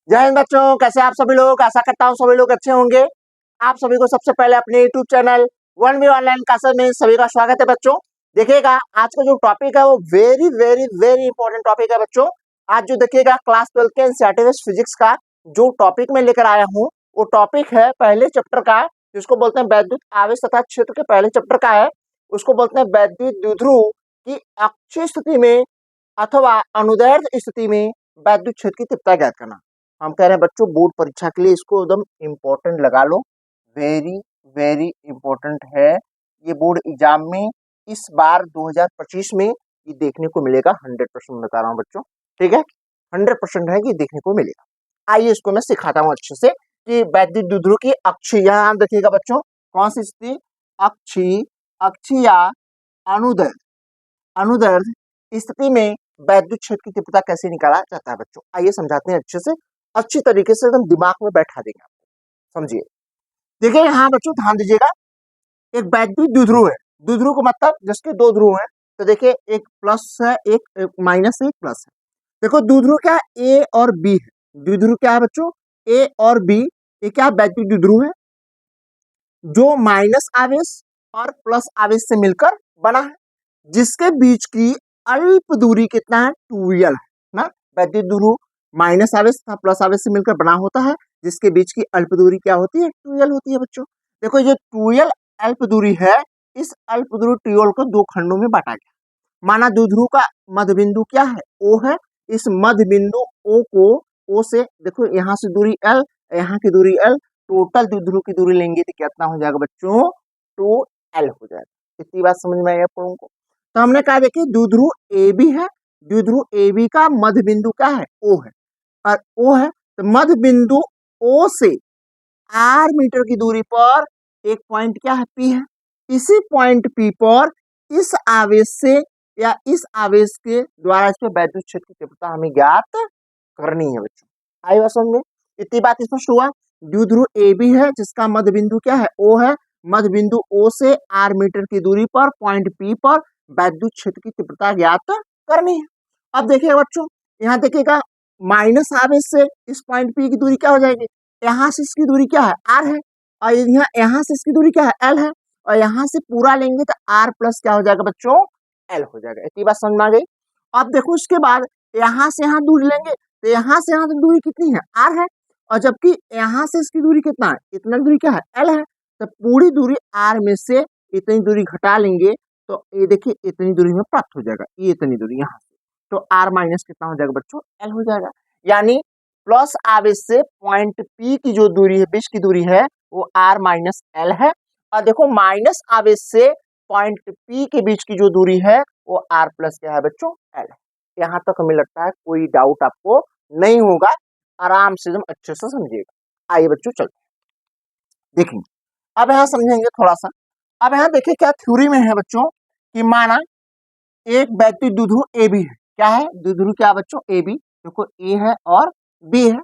जय हिंद बच्चों, कैसे आप सभी लोग। आशा करता हूँ सभी लोग अच्छे होंगे। आप सभी को सबसे पहले अपने YouTube channel one B online classes में सभी का स्वागत है बच्चों। देखिएगा आज का जो टॉपिक है वो very very very important topic है बच्चों। आज जो देखिएगा क्लास 12 के एनसीईआरटी फिजिक्स का जो टॉपिक में लेकर आया हूँ वो टॉपिक है पहले चैप्टर का, जिसको बोलते हैं वैद्युत आवेश तथा क्षेत्र के पहले चैप्टर का है। उसको बोलते हैं वैद्युत द्विध्रुव की अक्षीय स्थिति में अथवा अनुदैर्ध्य स्थिति में वैद्युत क्षेत्र की तीव्रता ज्ञात करना। हम कह रहे हैं बच्चों बोर्ड परीक्षा के लिए इसको एकदम इम्पोर्टेंट लगा लो, वेरी वेरी इम्पोर्टेंट है। ये बोर्ड एग्जाम में इस बार 2025 में ये देखने को मिलेगा। 100% बता रहा हूँ बच्चों, ठीक है, 100% है कि देखने को मिलेगा। आइए इसको मैं सिखाता हूँ अच्छे से कि वैद्युत द्विध्रुव की अक्षीय, यहाँ देखिएगा बच्चों कौन सी स्थिति, अक्षीय, अक्षीय अनुदैर्ध्य, अनुदैर्ध्य स्थिति में वैद्युत क्षेत्र की तीव्रता कैसे निकाला जाता है बच्चों। आइए समझाते हैं अच्छे से, अच्छी तरीके से एकदम दिमाग में बैठा देंगे आपको, समझिए। देखिए यहाँ बच्चों ध्यान दीजिएगा, एक वैद्युत द्विध्रुव है। द्विध्रुव का मतलब जिसके दो ध्रुव हैं, तो देखिए एक प्लस है, एक माइनस है, एक प्लस है। देखो द्विध्रुव क्या है, ए और बी है। द्विध्रुव क्या है बच्चों, ए और बी। ये क्या वैद्युत द्विध्रुव है जो माइनस आवेश और प्लस आवेश से मिलकर बना है, जिसके बीच की अल्प दूरी कितना है, 2l है ना। वैद्युत द्विध्रुव माइनस आवेश तथा प्लस आवेश से मिलकर बना होता है, जिसके बीच की अल्प दूरी क्या होती है, 2l होती है बच्चों। देखो ये 2l अल्प दूरी है, इस अल्प दूरी 2l को दो खंडों में बांटा गया। माना द्विध्रुव का मध्य बिंदु क्या है, O है। इस मध्य बिंदु O को, O से देखो यहाँ से दूरी L, यहाँ की दूरी L, टोटल द्विध्रुव की दूरी लेंगे तो कितना हो जाएगा बच्चों, 2l हो जाएगा। इतनी बात समझ में आई आप लोगों को। तो हमने कहा देखिए द्विध्रुव ए बी है, द्विध्रुव ए बी का मध्य बिंदु क्या है, O है, और O है तो मध्य बिंदु O से r मीटर की दूरी पर एक पॉइंट क्या है, P है। इसी पॉइंट P पर इस आवेश से या इस आवेश के द्वारा इस पे वैद्युत क्षेत्र की तीव्रता हमें ज्ञात करनी है बच्चों। आई बात समझ में, इतनी बात स्पष्ट हुआ। द्विध्रुव ए बी है जिसका मध्य बिंदु क्या है, O है। मध्य बिंदु O से r मीटर की दूरी पर पॉइंट P पर वैद्युत क्षेत्र की तीव्रता ज्ञात करनी है। अब देखिए बच्चों, यहाँ देखिएगा माइनस आवेश से इस पॉइंट P की दूरी क्या हो जाएगी, यहाँ से इसकी दूरी क्या है, r है, और यहाँ से इसकी दूरी क्या है, l है, और यहाँ से पूरा लेंगे तो r प्लस क्या हो जाएगा बच्चों, l हो जाएगा। इतनी बात समझ में आ गई। अब देखो इसके बाद यहाँ से यहाँ दूरी लेंगे तो यहाँ से यहाँ तक दूरी कितनी है, r है, और जबकि यहाँ से इसकी दूरी कितना है, इतना दूरी क्या है, l है। तो पूरी दूरी r में से इतनी दूरी घटा लेंगे तो ये देखिए इतनी दूरी में प्राप्त हो जाएगा, ये इतनी दूरी यहाँ से, तो r माइनस कितना हो जाएगा बच्चों, l हो जाएगा। यानी प्लस आवेश से पॉइंट P की जो दूरी है, बीच की दूरी है, वो r माइनस l है। और देखो माइनस आवेश से पॉइंट P के बीच की जो दूरी है वो r प्लस क्या है बच्चों, l है। यहाँ तक हमें लगता है कोई डाउट आपको नहीं होगा, आराम से एकदम अच्छे से समझिएगा। आइए बच्चों चलते देखेंगे, अब यहाँ समझेंगे थोड़ा सा। अब यहाँ देखिए क्या थ्योरी में है बच्चों कि माना एक वैद्युत द्विध्रुव ए बी है। क्या है, द्विध्रुव क्या बच्चों, ए बी। देखो ए है और बी है,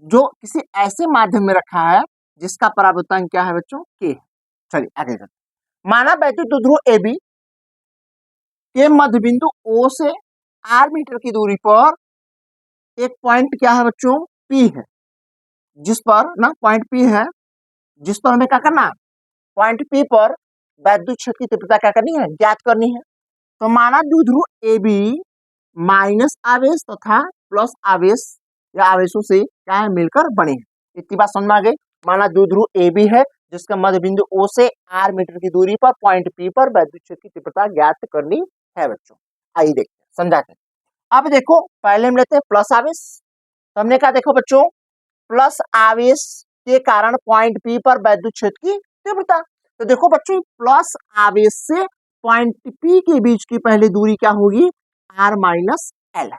जो किसी ऐसे माध्यम में रखा है जिसका परावर्तन क्या है बच्चों, के। चलिए आगे चलते। माना वैद्युत द्विध्रुव ए बी के मध्य बिंदु O से r मीटर की दूरी पर एक पॉइंट क्या है बच्चों, P है, जिस पर ना पॉइंट P है, जिस पर हमें क्या करना है, पॉइंट P पर वैद्युत क्षेत्र की तीव्रता क्या करनी है, ज्ञात करनी है। तो माना द्विध्रुव ए बी माइनस आवेश तथा प्लस आवेश या आवेशों से क्या है, मिलकर बने हैं। इतनी बात समझ में आ गई। माना द्विध्रुव ए बी है जिसका मध्य बिंदु O से r मीटर की दूरी पर पॉइंट P पर वैद्युत क्षेत्र की तीव्रता ज्ञात करनी है बच्चों। आइए देखते हैं, समझाते हैं। अब देखो पहले हम लेते हैं प्लस आवेश। तो हमने कहा देखो बच्चों प्लस आवेश के कारण पॉइंट P पर वैद्युत क्षेत्र की तीव्रता। तो देखो बच्चों प्लस आवेश से पॉइंट P के बीच की पहली दूरी क्या होगी, r माइनस l है,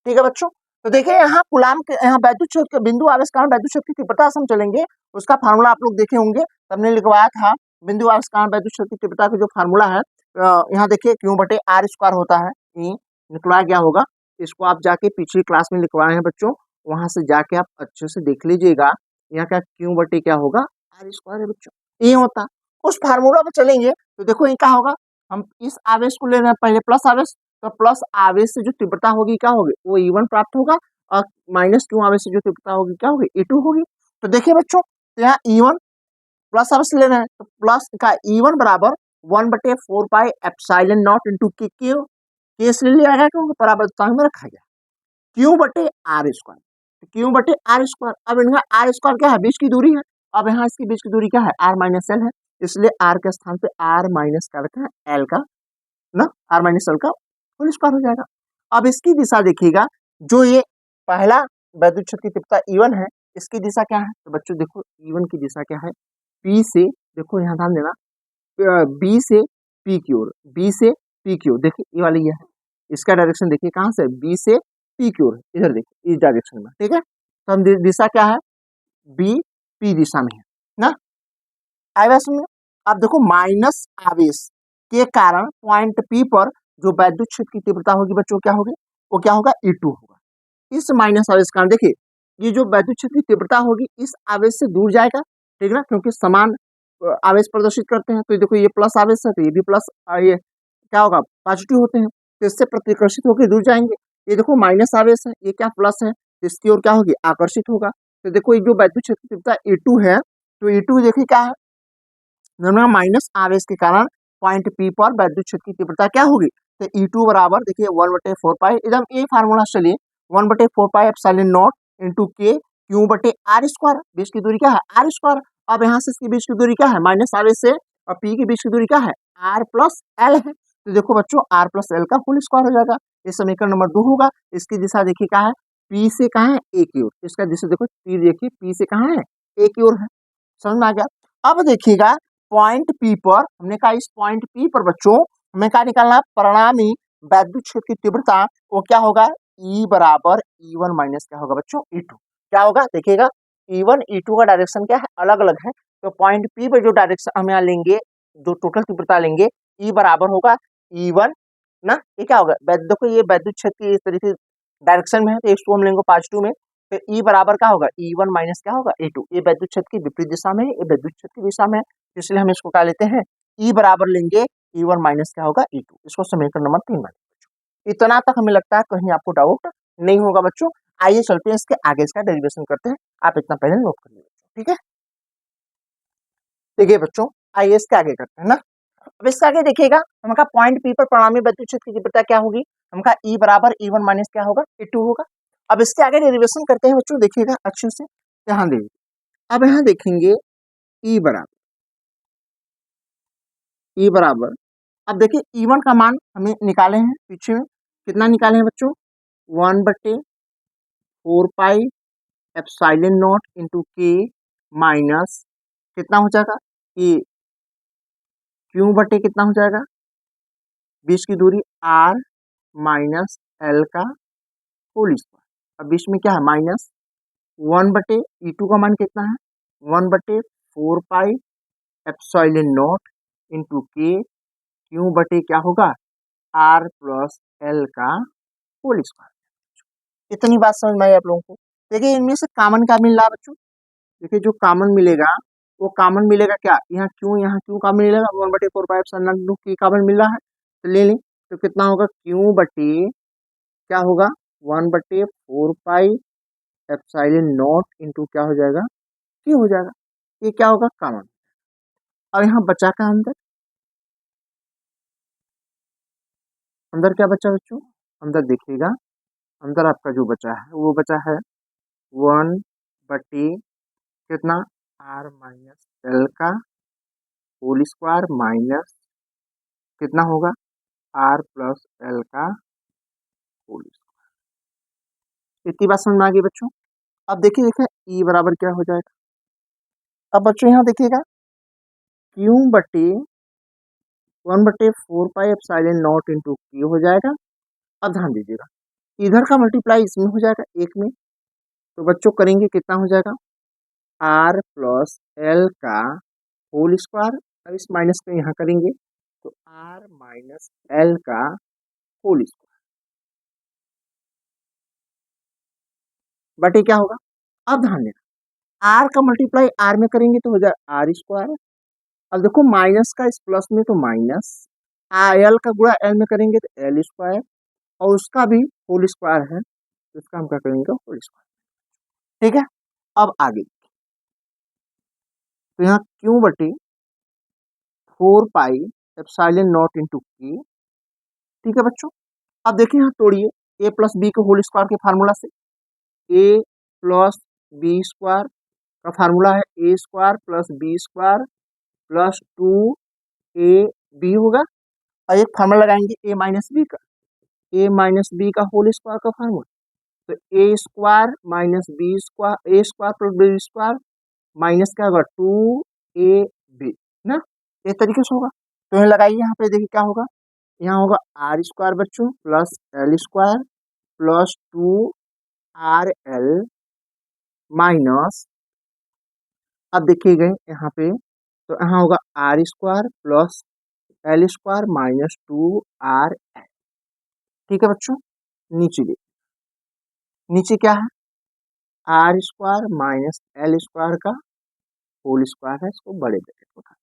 ठीक है बच्चों। तो देखिए यहाँ कुलाम के, यहाँ वैद्युत क्षेत्र के बिंदु आवेश कारण वैद्युत क्षेत्र की तीव्रता से हम चलेंगे, उसका फार्मूला आप लोग देखे होंगे, हमने लिखवाया था। बिंदु आवेश कारण वैद्युत क्षेत्र की तीव्रता का जो फार्मूला है, यहाँ देखिए Q बटे R स्क्वायर होता है, निकलवाया गया होगा। इसको आप जाके पिछली क्लास में लिखवाए हैं बच्चों, वहां से जाके आप अच्छे से देख लीजिएगा। यहाँ क्या Q बटे क्या होगा, R स्क्वायर है बच्चों, ये होता। उस फार्मूला पे चलेंगे तो देखो ये क्या होगा, हम इस आवेश को ले रहे हैं पहले प्लस आवेश, तो प्लस आवेश से जो तीव्रता होगी क्या होगी, वो E1 प्राप्त होगा, और माइनस क्यू आवेश से जो तीव्रता होगी क्या होगी, E2 होगी। तो देखिए बच्चों, तो यहाँ E1 प्लस आवेश लेना है, तो प्लस का E1 बराबर 1/4 पाई एप्सिलॉन नॉट इंटू के क्यू, के इसलिए लिया गया क्योंकि परावर्तकांक में रखा गया, क्यू बटे आर स्क्वायर, क्यू बटे आर स्क्वायर। अब इनका आर स्क्वायर क्या है, बीच की दूरी है। अब यहाँ इसकी बीच की दूरी क्या है, आर माइनस एल है, इसलिए आर के स्थान पे आर माइनस क्या रखा है, एल का ना, आर माइनस एल का होल स्क्वायर हो जाएगा। अब इसकी दिशा देखिएगा, जो ये पहला वैद्युत क्षेत्र की तीव्रता E1 है, इसकी दिशा क्या है, तो बच्चों देखो E1 की दिशा क्या है, P से, देखो यहाँ ध्यान देना, B से P की ओर, B से P की ओर, देखिए ये वाली ये है, इसका डायरेक्शन देखिए कहाँ से, B से P की ओर, इधर देखिए इस डायरेक्शन में, ठीक है। तो हम दिशा क्या है, B P दिशा में है ना, आवेश में। अब देखो माइनस आवेश के कारण पॉइंट P पर जो वैद्युत क्षेत्र की तीव्रता होगी बच्चों क्या होगी, वो क्या होगा, E2 होगा। इस माइनस आवेश के कारण देखिए ये जो वैद्युत क्षेत्र की तीव्रता होगी इस आवेश से दूर जाएगा, ठीक ना, क्योंकि समान आवेश प्रदर्शित करते हैं। तो देखो ये प्लस आवेश है तो ये भी प्लस, ये क्या होगा, पॉजिटिव होते हैं, तो इससे प्रतिकर्षित होकर दूर जाएंगे। ये देखो माइनस आवेश है, ये क्या प्लस है, तो इसकी ओर क्या होगी, आकर्षित होगा। तो देखो ये जो वैद्युत क्षेत्र की तीव्रता E2 है, तो E2 देखिए क्या है, माइनस आवेश के कारण पॉइंट P पर वैद्युत क्षेत्र की तीव्रता क्या होगी, तो E2 बराबर देखिए 1/4 पाई, एकदम ये फार्मूला चलिए, 1/4 पाई एप्सिलॉन नॉट इंटू के क्यू बटे आर स्क्वायर, बीच की दूरी क्या है, आर स्क्वायर। अब यहाँ से इसकी बीच की दूरी क्या है, माइनस आवेश से और P की बीच की दूरी क्या है, आर प्लस एल है। तो देखो बच्चों आर प्लस एल का होल स्क्वायर हो जाएगा, ये समीकरण नंबर 2 होगा। इसकी दिशा देखिए क्या है, P से कहाँ है, ए की ओर, इसका दिशा देखो P देखिए P से कहाँ है, ए की ओर है, समझ में आ गया। अब देखिएगा पॉइंट P पर, हमने कहा इस पॉइंट P पर बच्चों हमें क्या निकालना, परिणामी वैद्युत क्षेत्र की तीव्रता वो क्या होगा, E बराबर E1 माइनस क्या होगा बच्चों, E2 क्या होगा, देखिएगा E1 E2 का डायरेक्शन क्या है, अलग अलग है। तो पॉइंट P पर जो डायरेक्शन हम यहाँ लेंगे, जो टोटल तीव्रता लेंगे, E बराबर होगा E1 ना, ये क्या होगा, देखो ये वैद्युत क्षेत्र की इस तरीके से डायरेक्शन में है, तो इसको हम लेंगे पॉजिटिव में, तो E बराबर क्या होगा, E1 माइनस क्या होगा, E2। ये वैद्युत क्षेत्र की विपरीत दिशा में है, ये वैद्युत क्षेत्र की दिशा में है, इसलिए हम इसको क्या लेते हैं, E बराबर लेंगे E1 माइनस क्या होगा, E2। इसको समीकरण नंबर 3 में। इतना तक हमें लगता है कहीं आपको डाउट नहीं होगा बच्चों। आइए चलते हैं इसके आगे, इसका डेरिवेशन करते हैं, आप इतना पहले नोट कर लीजिए, ठीक है। देखिए बच्चों, आइए इसके आगे करते हैं ना। अब इसके आगे देखिएगा, हमका पॉइंट P पर परिणामी वैद्युत क्षेत्र की तीव्रता क्या होगी, हमका E बराबर E1 माइनस क्या होगा, E2 होगा। अब इसके आगे डेरिवेशन करते हैं बच्चों, देखिएगा अच्छे से ध्यान दीजिए। अब यहाँ देखेंगे E बराबर, अब देखिए E1 का मान हमें निकाले हैं, पीछे में कितना निकाले हैं बच्चों, 1/4 पाई एप्सिलॉन नॉट इंटू के माइनस कितना हो जाएगा, ये क्यू बटे कितना हो जाएगा, बीच की दूरी आर माइनस एल का होल स्क्वायर। अब बीच में क्या है, माइनस 1/E2 का मान कितना है, 1/4 पाई एप्सिलॉन नॉट इंटू के क्यू बटे क्या होगा, आर प्लस एल का होल स्क्वायर। इतनी बात समझ में आई आप लोगों को। देखिए इनमें से कॉमन क्या मिल रहा है बच्चों, देखिए जो कॉमन मिलेगा वो कॉमन मिलेगा क्या, यहाँ क्यू कॉमन मिलेगा, 1/4 पाई एप्सिलॉन नॉट की कॉमन मिल रहा है, तो ले लें, तो कितना होगा, क्यू बटे क्या होगा, 1/4 पाई एप्सिलॉन नॉट इंटू क्या हो जाएगा, क्यू हो जाएगा। ये क्या होगा, कॉमन। और यहाँ बचा का अंदर, अंदर क्या बचा बच्चों, अंदर देखिएगा, अंदर आपका जो बचा है वो बचा है 1/, कितना, आर माइनस एल का होल स्क्वायर माइनस कितना होगा, आर प्लस एल का होल स्क्वायर। इतनी बात समझ में आ गई बच्चों। अब देखिए ई बराबर क्या हो जाएगा, अब बच्चों यहाँ देखिएगा क्यू बटे 1/4 pi epsilon not into Q हो जाएगा। अब ध्यान दीजिएगा, इधर का मल्टीप्लाई इसमें हो जाएगा एक में, तो बच्चों करेंगे कितना हो जाएगा, आर प्लस एल का होल स्क्वायर। अब इस माइनस को यहाँ करेंगे तो आर माइनस एल का होल स्क्वायर बटे क्या होगा। अब ध्यान देना, आर का मल्टीप्लाई आर में करेंगे तो हो जाए आर स्क्वायर। अब देखो माइनस का इस प्लस में तो माइनस, एल का गुणा एल में करेंगे तो एल स्क्वायर, और उसका भी होल स्क्वायर है, तो इसका हम क्या करेंगे होल स्क्वायर। ठीक है, अब आगे तो यहाँ क्यू बटे 4 पाई एप्सिलॉन नॉट इंटू के। ठीक है बच्चों, अब देखिए यहाँ तोड़िए ए प्लस बी के होल स्क्वायर के फार्मूला से। ए प्लस बी स्क्वायर का फार्मूला है A square plus B square plus 2ab होगा, और एक फार्मूला लगाएंगे ए माइनस बी का, ए माइनस बी का होल स्क्वायर का फार्मूला, तो A square minus B square, A square plus B square minus क्या होगा 2ab ना, इस तरीके से होगा। तो यहाँ लगाइए, यहाँ पे देखिए क्या होगा, यहाँ होगा आर स्क्वायर बच्चों plus L square plus 2RL minus, अब देखिए गए यहाँ पे, तो यहाँ होगा R square plus L square minus 2RL। ठीक है बच्चों, नीचे देखिए, नीचे क्या है, R square minus L square का होल स्क्वायर है, इसको बड़े ब्रैकेट में उठा।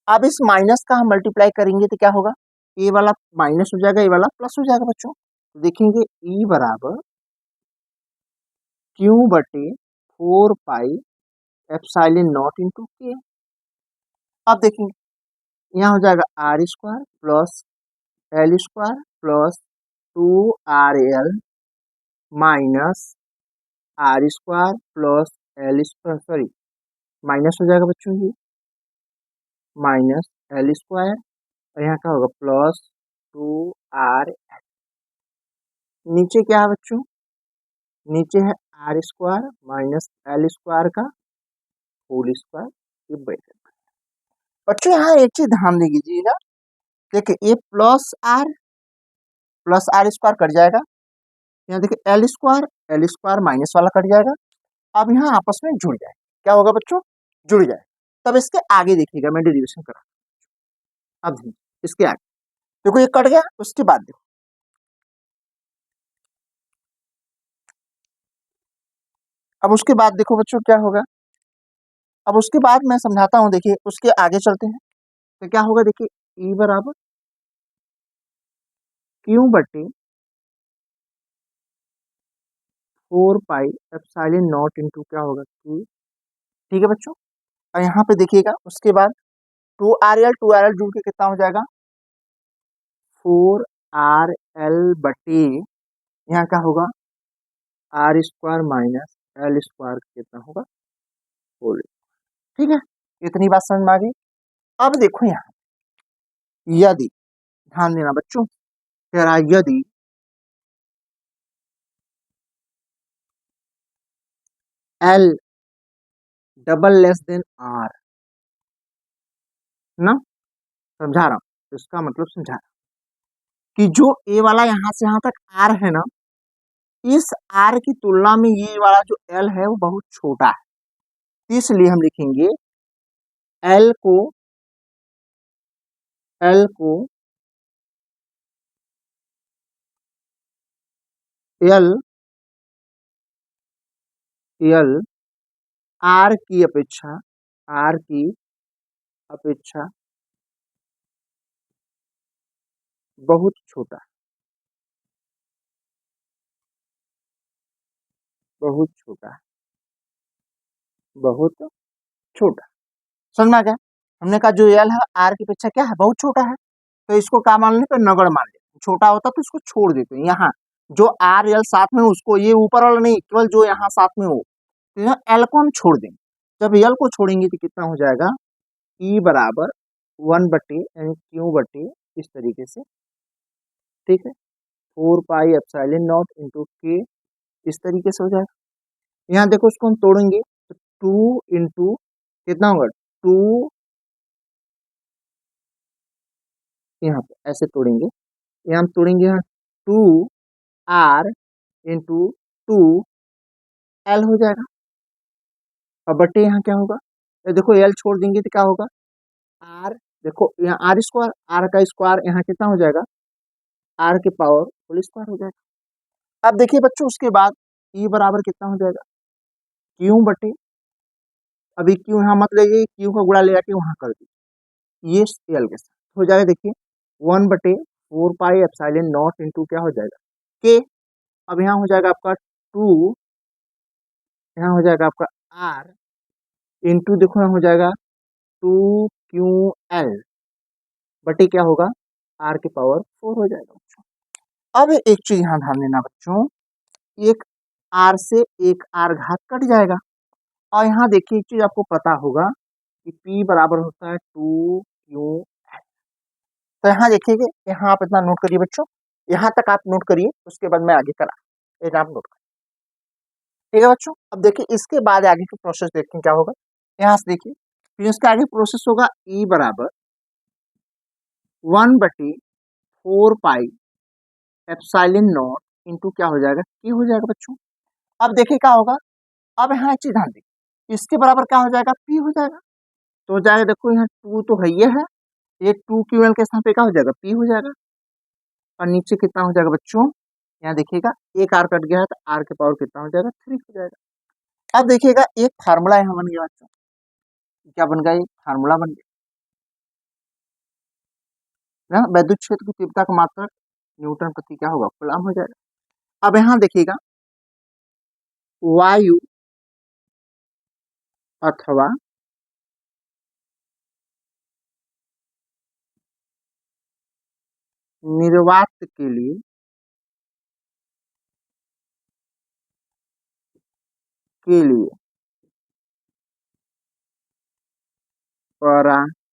अब इस माइनस का हम मल्टीप्लाई करेंगे तो क्या होगा, ए वाला माइनस हो जाएगा, ए वाला प्लस हो जाएगा बच्चों। तो देखेंगे ई बराबर क्यू बटे 4 पाई एप्सिलॉन नॉट इंटू के। अब देखेंगे यहाँ हो जाएगा R square plus L square plus 2RL minus R square plus L square, sorry minus हो जाएगा बच्चों ये, माइनस एल स्क्वायर, और यहाँ क्या होगा प्लस 2RL। नीचे क्या है बच्चों, नीचे है R square minus L square का होल स्क्वायर, ये ब्रैकेट। बच्चों यहाँ एक चीज ध्यान दे दीजिएगा, देखिए ये प्लस आर स्क्वायर कट जाएगा, यहाँ देखिए एल स्क्वायर माइनस वाला कट जाएगा, अब यहाँ आपस में जुड़ जाए, क्या होगा बच्चों, जुड़ जाए। तब इसके आगे देखिएगा, मैं डेरिवेशन करा, अब इसके आगे देखो ये कट गया, उसके बाद देखो, अब उसके बाद देखो बच्चों क्या होगा, अब उसके बाद मैं समझाता हूँ, देखिए उसके आगे चलते हैं तो क्या होगा, देखिए ई बराबर क्यू बटे 4 पाई एप्सिलॉन नॉट इंटू क्या होगा क्यू। ठीक है बच्चों, और यहाँ पे देखिएगा उसके बाद 2RL जुड़ के कितना हो जाएगा 4RL बटे, यहाँ क्या होगा R square minus L square कितना होगा होल। ठीक है, इतनी बात समझ में आ गई। अब देखो यहाँ, यदि ध्यान देना बच्चों, कह रहा है यदि L double less than R ना, समझा रहा हूँ, तो इसका मतलब समझा रहा हूँ कि जो ए वाला यहाँ से यहाँ तक R है ना, इस R की तुलना में ये वाला जो L है वो बहुत छोटा है, इसलिए हम लिखेंगे L को L R की अपेक्षा, R की अपेक्षा बहुत छोटा, बहुत छोटा, बहुत छोटा, समझ में आ गया। हमने कहा जो एल है आर की अपेक्षा क्या है बहुत छोटा है, तो इसको क्या मान लेते हैं, नगण्य मान लेते हैं, छोटा होता तो इसको छोड़ देते हैं। यहाँ जो आर एल साथ में उसको, ये ऊपर वाला नहीं, केवल जो यहाँ साथ में हो, तो यहाँ एल को हम छोड़ देंगे। जब एल को छोड़ेंगे तो कितना हो जाएगा, ई बराबर 1 बटे यानी क्यू बटे इस तरीके से। ठीक है, 4 पाई एप्सिलॉन नॉट इंटू के, इस तरीके से हो जाएगा। यहाँ देखो उसको हम तोड़ेंगे तो 2 इंटू कितना होगा 2, यहाँ पे ऐसे तोड़ेंगे, यहाँ हम तोड़ेंगे, यहाँ 2R इंटू 2L हो जाएगा, और बटे यहाँ क्या होगा, ये देखो L छोड़ देंगे तो क्या होगा R, देखो यहाँ आर स्क्वायर, आर का स्क्वायर यहाँ कितना हो जाएगा R के पावर होल स्क्वायर हो जाएगा। अब देखिए बच्चों उसके बाद E बराबर कितना हो जाएगा क्यू बटे, अभी क्यू यहाँ मत लेंगे, क्यू का गुणा ले जाके वहां कर दीजिए, ये एल के साथ हो जाएगा, देखिए 1 बटे 4 पाई एप्सिलॉन नॉट इंटू क्या हो जाएगा के। अब यहाँ हो जाएगा आपका 2, यहाँ हो जाएगा आपका आर इंटू, देखो यहाँ हो जाएगा 2QL बटे क्या होगा, आर के पावर 4 हो जाएगा बच्चों। अब एक चीज यहाँ ध्यान देना बच्चों, एक आर से एक आर घात कट जाएगा, और यहाँ देखिए एक चीज आपको पता होगा कि P बराबर होता है 2QL। तो यहाँ देखिए, यहाँ आप इतना नोट करिए बच्चों, यहाँ तक आप नोट करिए, उसके बाद मैं आगे करा ये आप नोट करिए, ठीक है बच्चों। अब देखिए इसके बाद आगे की प्रोसेस देखते हैं क्या होगा। यहाँ से देखिए फिर इसके आगे प्रोसेस होगा E बराबर 1/4 पाई एप्सिलॉन नॉट इंटू क्या हो जाएगा, K हो जाएगा बच्चों। अब देखिए क्या होगा, अब यहाँ एक चीज ध्यान देखिए, इसके बराबर क्या हो जाएगा, P हो जाएगा। तो हो जाएगा, देखो यहाँ 2 तो है ये 2QL के स्थान पे क्या हो जाएगा, P हो जाएगा। और नीचे कितना हो जाएगा बच्चों, यहाँ देखिएगा एक आर कट गया है तो आर के पावर कितना हो जाएगा, 3 हो जाएगा। अब देखिएगा एक फार्मूला यहाँ बन गया बच्चों, क्या बन गया, एक फार्मूला बन गया ना, वैद्युत क्षेत्र की तीव्रता का मात्रक न्यूटन प्रति क्या होगा, कूलम हो जाएगा। अब यहाँ देखिएगा वायु अथवा निर्वात के लिए पराभूतांक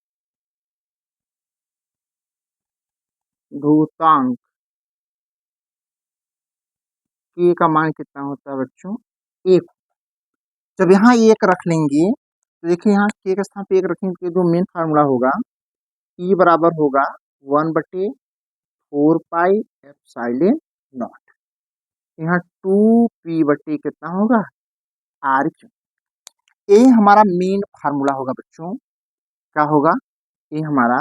K का मान कितना होता है बच्चों, 1। जब यहाँ 1 रख लेंगे तो देखिए यहाँ K के स्थान पे 1 रखेंगे तो जो मेन फार्मूला होगा E बराबर होगा 1/4 पाई एप्सिलॉन नॉट, यहाँ 2P बटे कितना होगा, R। ये हमारा मेन फार्मूला होगा बच्चों, क्या होगा, ये हमारा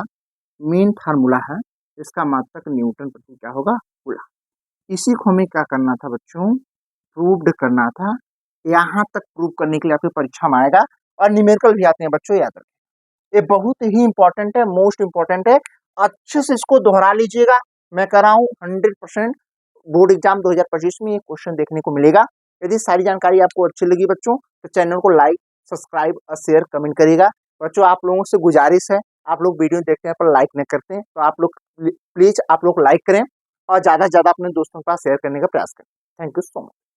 मेन फार्मूला है, इसका मात्रक न्यूटन प्रति क्या होगा, कूलम। इसी को हमें क्या करना था बच्चों, प्रूव्ड करना था। यहाँ तक प्रूव करने के लिए आपकी परीक्षा में आएगा, और न्यूमेरिकल भी आते हैं बच्चों, याद रखें ये बहुत ही इंपॉर्टेंट है, मोस्ट इंपॉर्टेंट है। अच्छे से इसको दोहरा लीजिएगा, मैं कर रहा हूँ 100% बोर्ड एग्जाम 2025 में ये क्वेश्चन देखने को मिलेगा। यदि सारी जानकारी आपको अच्छी लगी बच्चों तो चैनल को लाइक, सब्सक्राइब और शेयर कमेंट करिएगा। बच्चों आप लोगों से गुजारिश है, आप लोग वीडियो देखते हैं पर लाइक नहीं करते हैं, तो आप लोग प्लीज आप लोग लाइक करें और ज्यादा से ज्यादा अपने दोस्तों के पास शेयर करने का प्रयास करें। Thank you so much.